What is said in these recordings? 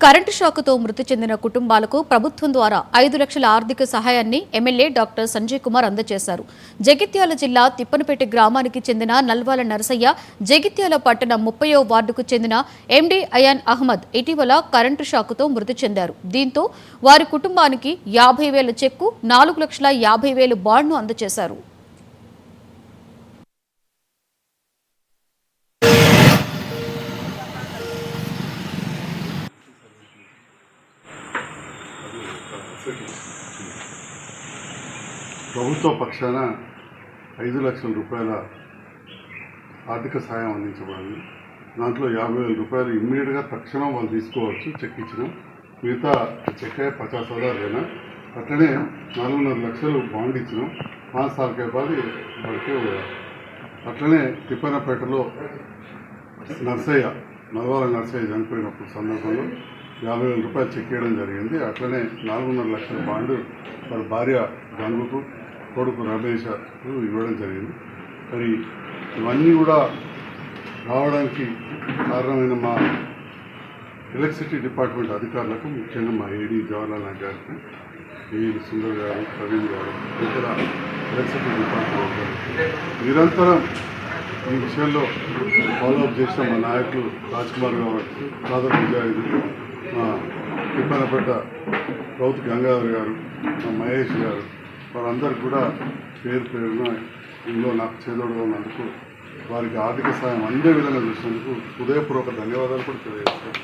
Current షాకుతో మృతి చెందిన కుటుంబాలకు ప్రభుత్వం ద్వారా 5 లక్షల ఆర్థిక సహాయాన్ని ఎమ్మెల్యే డాక్టర్ సంజయ్ కుమార్ అందజేశారు. జగిత్యాల జిల్లా తిప్పనపేట గ్రామానికి చెందిన నల్వాల నరసయ్య, జగిత్యాల పట్టణ 30వ వార్డుకు చెందిన ఎండి అయాన్ అహ్మద్ ఇటీవల కరెంటు షాకుతో మృతి చెందారు. దీంతో వారి కుటుంబానికి 50,000 చెక్కు, 4,50,000 బాండ్ను అందజేశారు. ప్రభుత్వ పక్షాన 5 లక్షల రూపాయల ఆర్థిక సాయం అందించబడింది. దాంట్లో 50,000 రూపాయలు ఇమ్మీడియట్గా తక్షణం వాళ్ళు తీసుకోవచ్చు, చెక్ ఇచ్చినాం. మిగతా చెక్ 50,000 లేనా, అట్లనే 4.5 లక్షలు బాండ్ ఇచ్చినాం. 5 साल के बाद बढ़के हुआ. అట్లనే తిప్పనపేటలో నల్వాల నర్సయ్య చనిపోయినప్పుడు సందర్భంలో 50,000 రూపాయలు చెక్ చేయడం జరిగింది. అట్లనే 4.5 లక్షల బాండ్ వారి భార్య గంగుకు, కొడుకు రమేష్ ఇవ్వడం జరిగింది. మరి ఇవన్నీ కూడా రావడానికి కారణమైన మా ఎలక్ట్రిసిటీ డిపార్ట్మెంట్ అధికారులకు, ముఖ్యంగా మా ఏడీ జవహర్లాల్ నాయక్ గారికి, ఏఈ సుందర్ గారు, ప్రవీణ్ గారు, ఇతర ఎలక్ట్రిసిటీ డిపార్ట్మెంట్ గారికి నిరంతరం ఈ విషయంలో ఫాలోఅప్ చేసిన మా నాయకులు రాజ్ కుమార్ గారు, ఫాదర్ విజయ్, మా తిప్పనపేట రౌత్ గంగాధర్ గారు, మా మహేష్ గారు, వారందరూ కూడా పేరు పేరున ఇందులో నాకు చేదోడుగా ఉన్నందుకు, వారికి ఆర్థిక సాయం అందే విధంగా చూసినందుకు హృదయపూర్వక ధన్యవాదాలు కూడా తెలియజేస్తాను.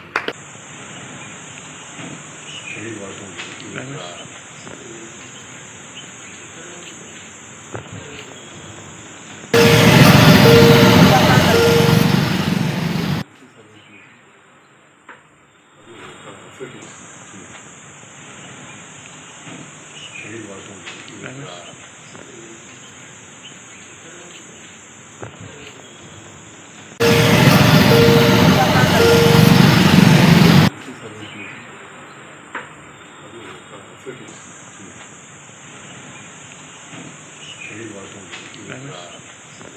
Thank you.